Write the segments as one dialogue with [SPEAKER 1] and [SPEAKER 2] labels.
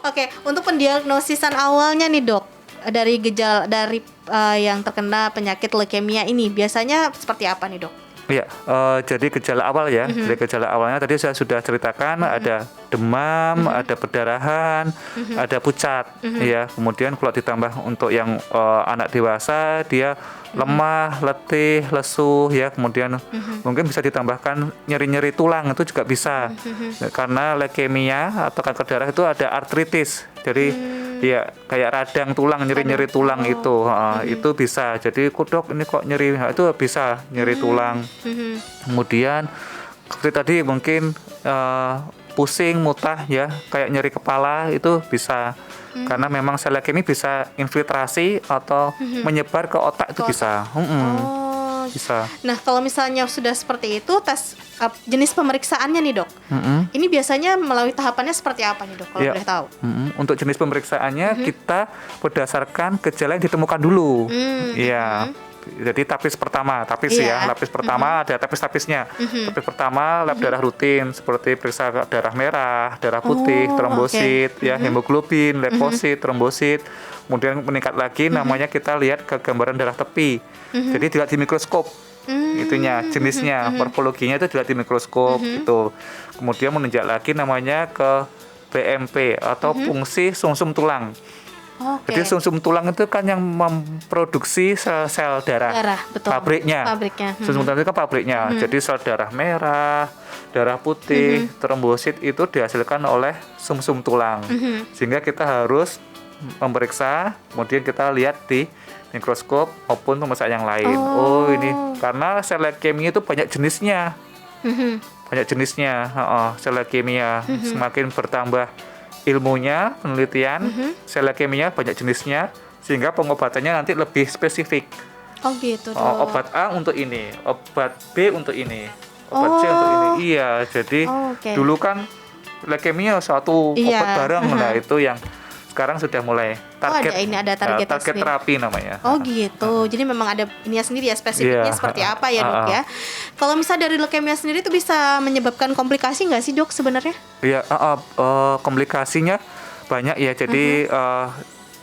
[SPEAKER 1] Oke, untuk pendiagnosisan awalnya nih dok, dari gejala yang terkena penyakit leukemia ini biasanya seperti apa nih dok?
[SPEAKER 2] Iya, jadi gejala awal ya. Dari gejala awalnya tadi saya sudah ceritakan ada demam, ada perdarahan, ada pucat, ya. Kemudian kalau ditambah untuk yang anak dewasa, dia lemah, letih, lesu, ya. Kemudian mungkin bisa ditambahkan nyeri-nyeri tulang itu juga bisa, karena leukemia atau kanker darah itu ada artritis. Jadi ya kayak radang tulang, nyeri-nyeri tulang itu bisa. Jadi dok ini kok nyeri, itu bisa nyeri tulang. Kemudian seperti tadi mungkin pusing, mutah ya, kayak nyeri kepala itu bisa. Karena memang sel leukemia bisa infiltrasi atau menyebar ke otak itu bisa. Bisa.
[SPEAKER 1] Nah kalau misalnya sudah seperti itu, tes jenis pemeriksaannya nih dok, ini biasanya melalui tahapannya seperti apa nih dok kalau boleh tahu?
[SPEAKER 2] Untuk jenis pemeriksaannya kita berdasarkan gejala yang ditemukan dulu. Jadi lapis pertama ada tapis-tapisnya. Tapis pertama lab darah rutin seperti periksa darah merah, darah putih, trombosit, hemoglobin, leukosit, trombosit. Kemudian meningkat lagi namanya kita lihat ke gambaran darah tepi. Jadi dilihat di mikroskop. Itunya jenisnya, morfologinya itu dilihat di mikroskop itu. Kemudian menunjuk lagi namanya ke BMP atau fungsi sumsum tulang. Jadi sumsum tulang itu kan yang memproduksi sel darah,
[SPEAKER 1] betul.
[SPEAKER 2] pabriknya. Sumsum tulang itu kan pabriknya. Jadi sel darah merah, darah putih, trombosit itu dihasilkan oleh sumsum tulang. Sehingga kita harus memeriksa, kemudian kita lihat di mikroskop maupun pemeriksaan yang lain. Ini karena sel leukemia itu banyak jenisnya. Sel leukemia semakin bertambah ilmunya, penelitian, sel leukemia banyak jenisnya, sehingga pengobatannya nanti lebih spesifik.
[SPEAKER 1] Gitu.
[SPEAKER 2] Obat A untuk ini, obat B untuk ini, obat C untuk ini. Iya, jadi dulu kan leukemia satu obat bareng, nah itu yang sekarang sudah mulai target.
[SPEAKER 1] Ada target
[SPEAKER 2] terapi namanya.
[SPEAKER 1] Gitu. Jadi memang ada ininya sendiri ya, spesifiknya seperti apa ya dok ya. Kalau misalnya dari leukemia sendiri itu bisa menyebabkan komplikasi nggak sih dok sebenarnya?
[SPEAKER 2] Iya, komplikasinya banyak ya. Jadi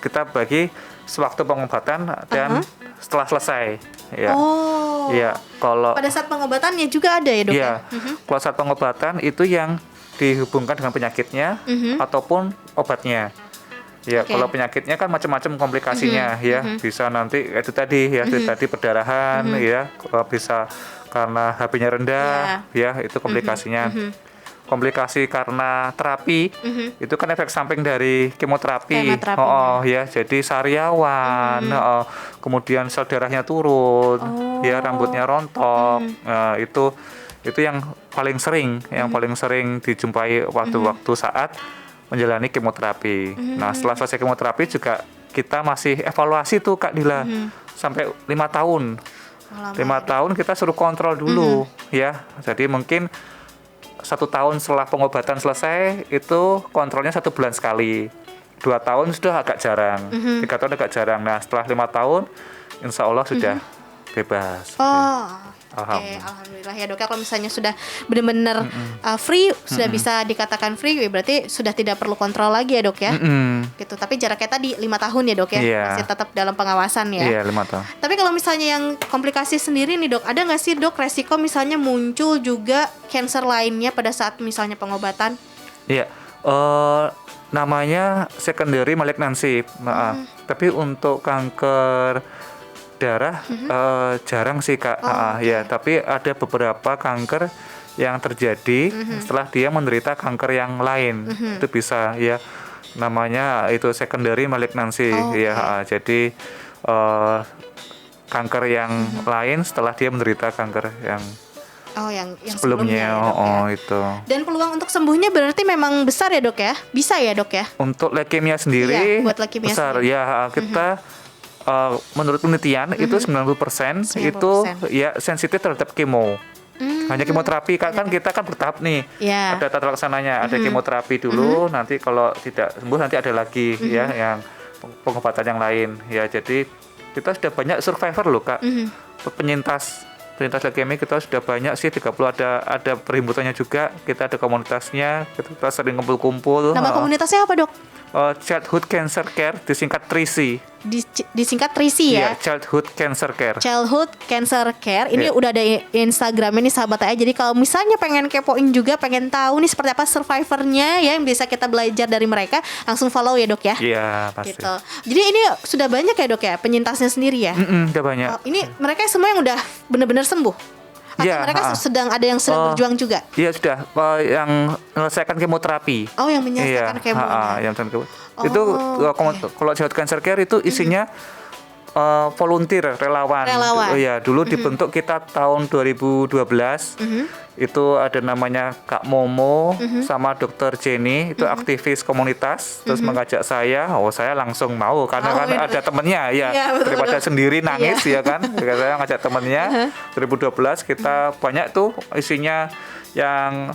[SPEAKER 2] kita bagi sewaktu pengobatan dan setelah selesai. Ya. Kalau
[SPEAKER 1] pada saat pengobatannya juga ada ya dok?
[SPEAKER 2] Iya. Kalau saat pengobatan itu yang dihubungkan dengan penyakitnya ataupun obatnya. Kalau penyakitnya kan macam-macam komplikasinya bisa nanti itu tadi tadi perdarahan bisa karena HB-nya rendah itu komplikasinya. Komplikasi karena terapi itu kan efek samping dari kemoterapi. Jadi sariawan, kemudian sel darahnya turun, rambutnya rontok. Itu yang paling sering dijumpai waktu-waktu saat menjalani kemoterapi. Nah, setelah selesai kemoterapi juga kita masih evaluasi tuh Kak Dila sampai 5 tahun. 5 tahun kita suruh kontrol dulu Jadi mungkin 1 tahun setelah pengobatan selesai itu kontrolnya 1 bulan sekali. 2 tahun sudah agak jarang. 3 tahun agak jarang. Nah, setelah 5 tahun insya Allah sudah bebas.
[SPEAKER 1] Alhamdulillah ya dok. Kalau misalnya sudah benar-benar free, sudah bisa dikatakan free, berarti sudah tidak perlu kontrol lagi ya dok ya. Gitu. Tapi jaraknya tadi 5 tahun ya dok ya, masih tetap dalam pengawasan ya.
[SPEAKER 2] Iya, 5 tahun.
[SPEAKER 1] Tapi kalau misalnya yang komplikasi sendiri nih dok, ada nggak sih dok resiko misalnya muncul juga cancer lainnya pada saat misalnya pengobatan?
[SPEAKER 2] Iya, namanya secondary malignancy. Tapi untuk kanker darah jarang sih Kak. Tapi ada beberapa kanker yang terjadi setelah dia menderita kanker yang lain. Itu bisa namanya itu secondary malignancy. Jadi kanker yang lain setelah dia menderita kanker yang
[SPEAKER 1] yang
[SPEAKER 2] sebelumnya ya, itu.
[SPEAKER 1] Dan peluang untuk sembuhnya berarti memang besar ya dok ya? Bisa ya dok ya?
[SPEAKER 2] Untuk leukemia sendiri buat leukemia besar sendiri. Kita menurut penelitian itu 90% itu sensitif terhadap kemo. Hanya kemoterapi kan kita kan bertahap nih. Ada tata laksananya, ada kemoterapi dulu, nanti kalau tidak sembuh nanti ada lagi yang pengobatan yang lain. Jadi kita sudah banyak survivor loh Kak. Penyintas penyintas leukemia kita sudah banyak sih, 30 ada perhimpunannya juga, kita ada komunitasnya, kita sering kumpul-kumpul.
[SPEAKER 1] Nama komunitasnya apa, Dok?
[SPEAKER 2] Childhood Cancer Care, disingkat TRICI.
[SPEAKER 1] Disingkat TRICI ya?
[SPEAKER 2] Childhood Cancer Care.
[SPEAKER 1] Childhood Cancer Care. Ini udah ada Instagramnya nih sahabat ayah. Jadi kalau misalnya pengen kepoin juga, pengen tahu nih seperti apa survivornya ya, yang bisa kita belajar dari mereka, langsung follow ya, Dok ya?
[SPEAKER 2] Iya, pasti.
[SPEAKER 1] Gitu. Jadi ini sudah banyak ya, Dok ya, penyintasnya sendiri ya?
[SPEAKER 2] Udah banyak.
[SPEAKER 1] Ini mereka semua yang udah benar-benar sembuh? Atau mereka ada yang sedang berjuang juga?
[SPEAKER 2] Iya, sudah. Yang menyelesaikan kemoterapi.
[SPEAKER 1] Oh, yang menyelesaikan kemonya.
[SPEAKER 2] Itu kalau Childhood Cancer Care itu isinya volunteer, relawan. Dulu dibentuk kita tahun 2012. Itu ada namanya Kak Momo sama Dokter Jenny, itu aktivis komunitas, terus mengajak saya langsung mau karena kan ada temennya daripada sendiri nangis ya kan. Saya ngajak temennya. 2012 kita banyak tuh isinya yang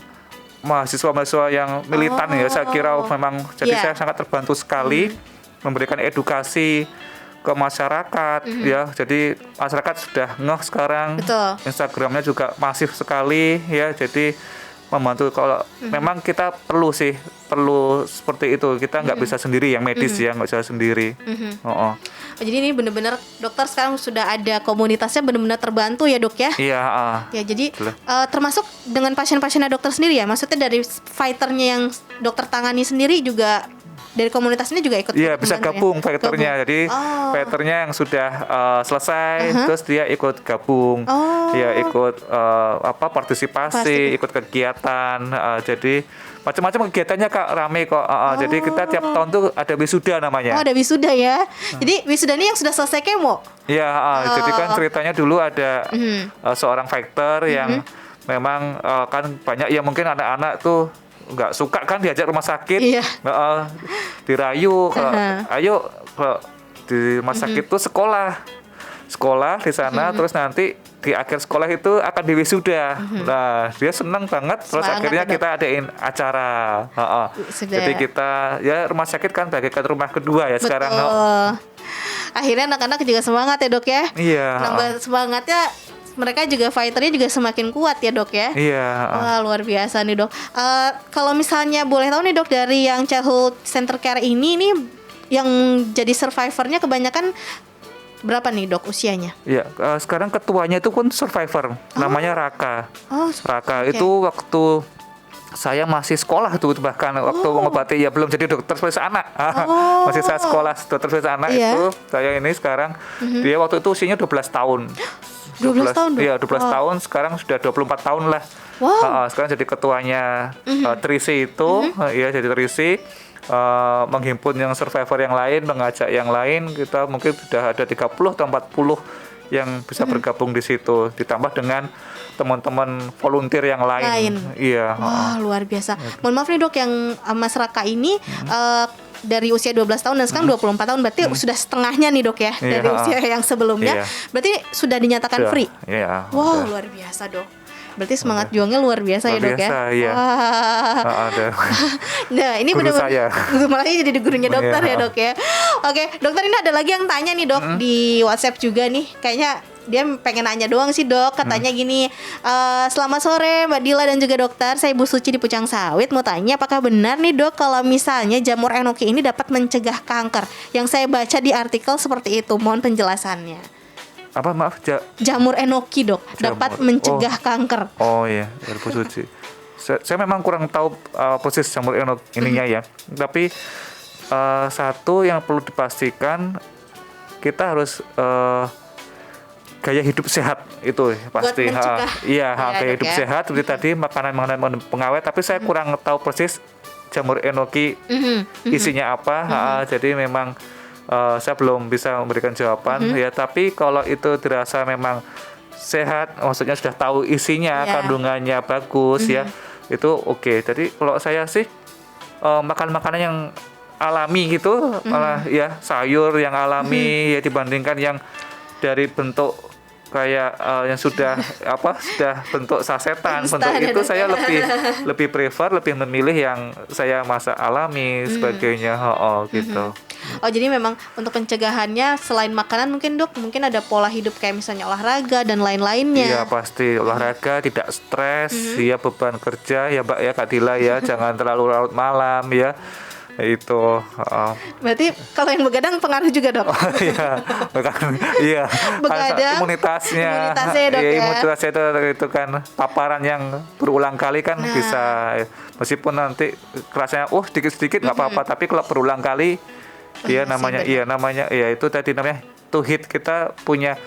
[SPEAKER 2] mahasiswa-mahasiswa yang militan saya kira memang jadi saya sangat terbantu sekali memberikan edukasi ke masyarakat ya, jadi masyarakat sudah ngeh sekarang.
[SPEAKER 1] Betul.
[SPEAKER 2] Instagramnya juga masif sekali ya, jadi membantu. Kalau memang kita perlu seperti itu, kita nggak bisa sendiri yang medis ya, nggak bisa sendiri.
[SPEAKER 1] Jadi ini benar-benar dokter sekarang sudah ada komunitasnya, benar-benar terbantu ya, Dok ya?
[SPEAKER 2] Iya.
[SPEAKER 1] Ya, jadi termasuk dengan pasien-pasiennya dokter sendiri ya, maksudnya dari fighternya yang dokter tangani sendiri juga dari komunitas ini juga ikut.
[SPEAKER 2] Iya, bisa gabung fighternya. Jadi fighternya yang sudah selesai, terus dia ikut gabung, ya ikut partisipasi, ikut kegiatan. Jadi macam-macam kegiatannya Kak, rame kok. Jadi kita tiap tahun tuh ada wisuda namanya.
[SPEAKER 1] Ada wisuda ya. Jadi wisuda ini yang sudah selesai kemo.
[SPEAKER 2] Iya, jadi kan ceritanya dulu ada seorang fighter yang memang kan banyak ya, mungkin anak-anak tuh nggak suka kan diajak rumah sakit, dirayu, ayo di rumah sakit tuh sekolah di sana, terus nanti di akhir sekolah itu akan diwisuda. Nah, dia senang banget. Terus akhirnya kita adain acara. Jadi kita ya rumah sakit kan bagaikan rumah kedua ya. Betul. Sekarang.
[SPEAKER 1] Akhirnya anak-anak juga semangat ya, Dok ya.
[SPEAKER 2] Iya.
[SPEAKER 1] Nambah semangatnya. Mereka juga fighternya juga semakin kuat ya, Dok ya.
[SPEAKER 2] Iya.
[SPEAKER 1] Wah, luar biasa nih, Dok. Kalau misalnya boleh tahu nih, Dok, dari yang Childhood Center Care ini nih yang jadi survivornya kebanyakan berapa nih, Dok, usianya?
[SPEAKER 2] Iya, sekarang ketuanya itu pun survivor, namanya Raka. Raka itu waktu saya masih sekolah tuh, bahkan waktu mengobati ya belum jadi dokter spesialis anak. Masih saya sekolah dokter spesialis anak itu. Saya ini sekarang dia waktu itu usianya 12 tahun.
[SPEAKER 1] 12 tahun?
[SPEAKER 2] Iya, 12 tahun, sekarang sudah 24 tahun lah.
[SPEAKER 1] Wow.
[SPEAKER 2] Sekarang jadi ketuanya TRICI itu, ya jadi TRICI, menghimpun yang survivor yang lain, mengajak yang lain, kita mungkin sudah ada 30 atau 40 yang bisa bergabung di situ, ditambah dengan teman-teman volunteer yang lain. Iya.
[SPEAKER 1] Wah, luar biasa. Mohon maaf nih, Dok, yang Mas Raka ini dari usia 12 tahun dan sekarang 24 tahun, berarti sudah setengahnya nih, Dok ya, dari usia yang sebelumnya. Berarti sudah dinyatakan free.
[SPEAKER 2] Iya.
[SPEAKER 1] Wow, luar biasa, Dok. Berarti semangat juangnya luar biasa ya, Dok ya.
[SPEAKER 2] Iya.
[SPEAKER 1] Nah, ini benar-benar malah jadi gurunya dokter ya, Dok ya. Oke, dokter, ini ada lagi yang tanya nih, Dok, di WhatsApp juga nih. Kayaknya dia pengen nanya doang sih, Dok. Katanya gini, selamat sore Mbak Dila dan juga dokter, saya Ibu Suci di Pucang Sawit. Mau tanya, apakah benar nih, Dok, kalau misalnya jamur enoki ini dapat mencegah kanker? Yang saya baca di artikel seperti itu. Mohon penjelasannya.
[SPEAKER 2] Apa, maaf?
[SPEAKER 1] Jamur enoki, Dok, dapat mencegah kanker.
[SPEAKER 2] Oh iya, Ibu Suci. Saya memang kurang tahu proses jamur enoki ininya ya. Tapi satu yang perlu dipastikan, kita harus gaya hidup sehat itu pasti. Gaya hidup sehat seperti tadi, makanan pengawet. Tapi saya kurang tahu persis jamur enoki isinya apa. Jadi memang saya belum bisa memberikan jawaban ya. Tapi kalau itu dirasa memang sehat, maksudnya sudah tahu isinya, kandungannya bagus ya, itu oke. Jadi kalau saya sih makan makanan yang alami gitu, malah ya sayur yang alami ya, dibandingkan yang dari bentuk kayak yang sudah sudah bentuk sasetan, bentuk itu saya lebih prefer, lebih memilih yang saya masak alami sebagainya, gitu.
[SPEAKER 1] Oh, jadi memang untuk pencegahannya selain makanan mungkin dok, mungkin ada pola hidup kayak misalnya olahraga dan lain-lainnya.
[SPEAKER 2] Iya pasti olahraga, tidak stres, ya beban kerja ya Mbak ya Kak Dila ya, jangan terlalu larut malam ya. Itu
[SPEAKER 1] berarti kalau yang begadang pengaruh juga dok.
[SPEAKER 2] Iya iya
[SPEAKER 1] begadang
[SPEAKER 2] imunitasnya
[SPEAKER 1] ya, dok,
[SPEAKER 2] imunitasnya itu kan paparan yang berulang kali kan bisa, meskipun nanti kerasanya sedikit nggak apa-apa, tapi kalau berulang kali namanya itu tadi namanya to hit. Kita punya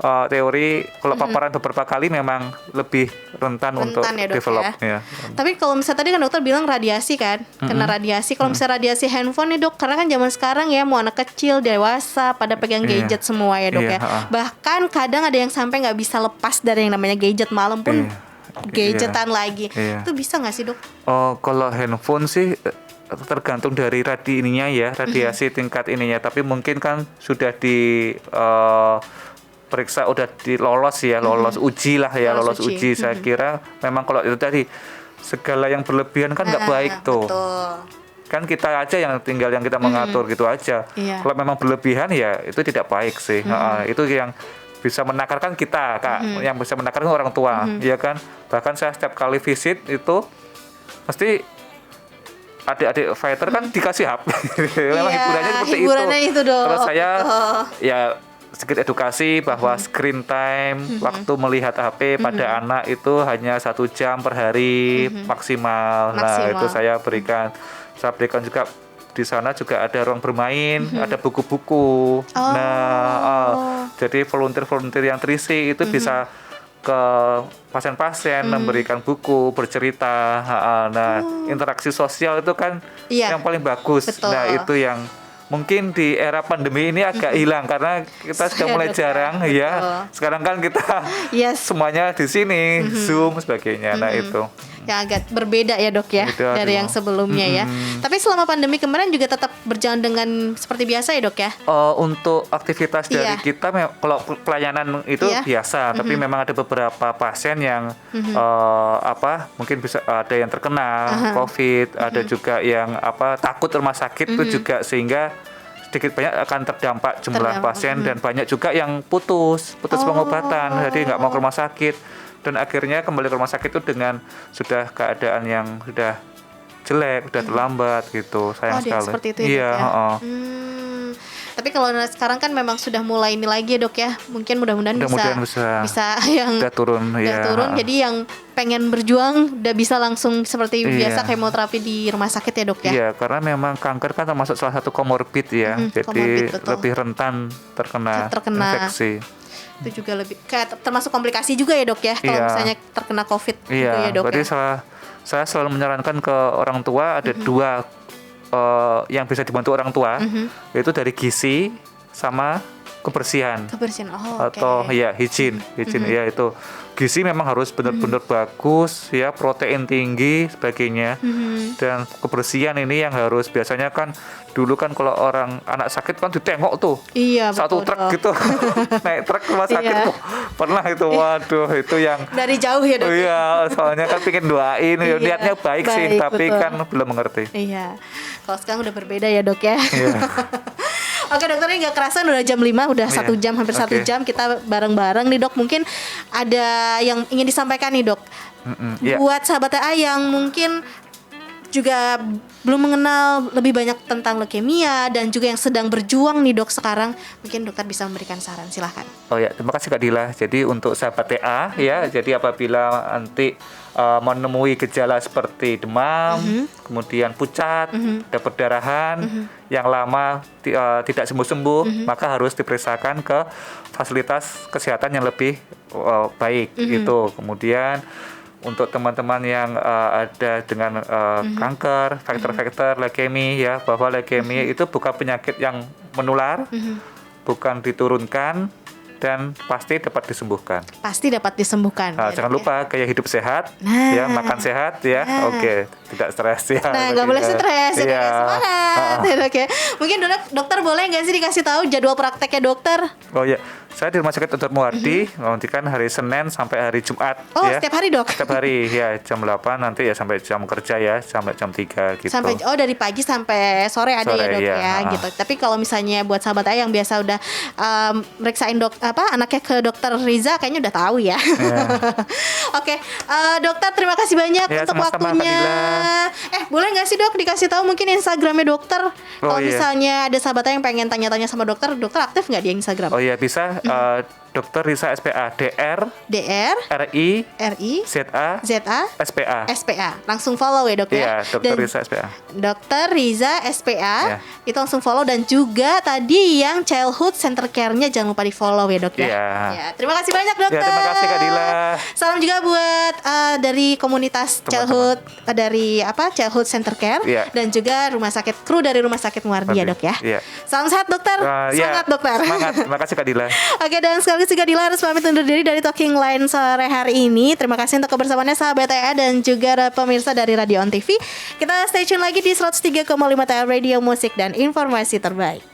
[SPEAKER 2] teori kalau paparan beberapa kali memang lebih rentan untuk
[SPEAKER 1] ya, dok,
[SPEAKER 2] develop
[SPEAKER 1] ya. Tapi kalau misalnya tadi kan dokter bilang radiasi kan, kena radiasi. Kalau misalnya radiasi handphone nih dok, karena kan zaman sekarang ya mau anak kecil, dewasa pada pegang gadget semua ya dok ya. Bahkan kadang ada yang sampai nggak bisa lepas dari yang namanya gadget, malam pun gadgetan lagi. Itu bisa nggak sih dok?
[SPEAKER 2] Kalau handphone sih tergantung dari radiasi tingkat ininya. Tapi mungkin kan sudah di periksa, udah lolos uji lah ya, lolos uji. Saya kira memang kalau itu tadi segala yang berlebihan kan nggak baik tuh.
[SPEAKER 1] Betul.
[SPEAKER 2] Kan kita aja yang kita mengatur gitu aja. Kalau memang berlebihan ya itu tidak baik sih. Itu yang bisa menakarkan kita, Kak. Yang bisa menakarkan orang tua, ya kan. Bahkan saya setiap kali visit itu mesti adik-adik fighter kan dikasih HP. Memang hiburannya seperti itu. Terus saya ya sedikit edukasi bahwa screen time, waktu melihat HP pada anak itu hanya 1 jam per hari maksimal. Nah, itu saya berikan juga di sana juga ada ruang bermain, ada buku-buku. Jadi volunteer yang terisi itu bisa ke pasien-pasien memberikan buku, bercerita. Interaksi sosial itu kan yang paling bagus.
[SPEAKER 1] Betul.
[SPEAKER 2] Nah, itu yang mungkin di era pandemi ini agak hilang karena kita sudah mulai jarang ya. Sekarang kan kita semuanya di sini, Zoom sebagainya. Nah, itu
[SPEAKER 1] yang agak berbeda ya dok ya dari yang sebelumnya ya. Tapi selama pandemi kemarin juga tetap berjalan dengan seperti biasa ya dok ya?
[SPEAKER 2] Untuk aktivitas dari kita, kalau pelayanan itu biasa, tapi memang ada beberapa pasien yang mungkin bisa ada yang terkena COVID, ada juga yang takut rumah sakit itu juga, sehingga sedikit banyak akan terdampak jumlah pasien dan banyak juga yang putus pengobatan, jadi nggak mau ke rumah sakit. Dan akhirnya kembali ke rumah sakit itu dengan sudah keadaan yang sudah jelek, sudah terlambat gitu. Sayang sekali.
[SPEAKER 1] Seperti itu ya, dok ya. Tapi kalau sekarang kan memang sudah mulai ini lagi ya dok ya. Mungkin mudah-mudahan bisa yang
[SPEAKER 2] udah turun.
[SPEAKER 1] Jadi yang pengen berjuang udah bisa langsung seperti biasa kemoterapi di rumah sakit ya dok ya.
[SPEAKER 2] Iya, karena memang kanker kan termasuk salah satu komorbid ya. Jadi lebih rentan terkena infeksi.
[SPEAKER 1] Itu juga lebih termasuk komplikasi juga ya dok ya, kalau misalnya terkena COVID gitu ya dok.
[SPEAKER 2] Jadi saya selalu menyarankan ke orang tua ada 2 yang bisa dibantu orang tua, yaitu dari gizi sama kebersihan. Atau hygiene ya. Itu gizi memang harus benar-benar bagus ya, protein tinggi sebagainya. Dan kebersihan ini yang harus, biasanya kan dulu kan kalau anak sakit kan ditengok tuh, satu truk gitu naik truk rumah sakit tuh pernah itu, waduh itu yang
[SPEAKER 1] dari jauh ya dok.
[SPEAKER 2] Soalnya kan pengen doain, niatnya baik sih, tapi kan belum mengerti.
[SPEAKER 1] Kalau sekarang udah berbeda ya dok ya. Oke dokter, ini gak kerasa udah jam 5, udah 1 jam, hampir 1 jam kita bareng-bareng nih dok. Mungkin ada yang ingin disampaikan nih dok, buat sahabat TA yang mungkin juga belum mengenal lebih banyak tentang leukemia dan juga yang sedang berjuang nih dok sekarang, mungkin dokter bisa memberikan saran, silahkan.
[SPEAKER 2] Terima kasih Kak Dila. Jadi untuk sahabat TA jadi apabila nanti menemui gejala seperti demam, kemudian pucat, ada perdarahan yang lama tidak sembuh-sembuh, maka harus diperiksakan ke fasilitas kesehatan yang lebih baik itu. Kemudian untuk teman-teman yang ada dengan kanker, faktor-faktor leukemia ya, bahwa leukemia itu bukan penyakit yang menular, bukan diturunkan, dan pasti dapat disembuhkan. Jangan lupa gaya hidup sehat, makan sehat ya. Tidak stres ya.
[SPEAKER 1] Nggak boleh stres, semangat. Mungkin dokter boleh nggak sih dikasih tahu jadwal prakteknya dokter?
[SPEAKER 2] Saya di Rumah Sakit Dr. Muardi, nanti kan hari Senin sampai hari Jumat.
[SPEAKER 1] Oh, setiap hari dok?
[SPEAKER 2] Setiap hari, ya jam 8 nanti ya sampai jam kerja ya, sampai jam 3 gitu.
[SPEAKER 1] Dari pagi sampai sore ada ya dok ya, gitu. Tapi kalau misalnya buat sahabat ayah yang biasa udah meriksain anaknya ke dokter Riza, kayaknya udah tahu ya. Oke, dokter terima kasih banyak untuk waktunya. Boleh nggak sih dok dikasih tahu mungkin Instagramnya dokter? Kalau misalnya ada sahabat ayah yang pengen tanya-tanya sama dokter aktif nggak di Instagram?
[SPEAKER 2] Oh iya bisa. Dr. Riza SPA, DR RI ZA SPA.
[SPEAKER 1] Langsung follow ya dok ya.
[SPEAKER 2] Iya, Dr. Riza SPA.
[SPEAKER 1] Dr. Riza SPA itu langsung follow, dan juga tadi yang Childhood Center Care-nya jangan lupa di follow ya dok ya.
[SPEAKER 2] Ya,
[SPEAKER 1] terima kasih banyak dokter.
[SPEAKER 2] Ya, terima kasih Kak Dila.
[SPEAKER 1] Salam juga buat dari komunitas Childhood dari Childhood Center Care dan juga kru dari Rumah Sakit Muardi ya dok ya. Salam sehat dokter. Semangat dokter.
[SPEAKER 2] Semangat. Terima kasih Kak Dila.
[SPEAKER 1] Oke, dan sekali Kak Dila harus pamit undur diri dari Talking Line sore hari ini. Terima kasih untuk kebersamaannya sahabat TA dan juga pemirsa dari Radio On TV. Kita stay tune lagi di 103,5 TA Radio, musik dan informasi terbaik.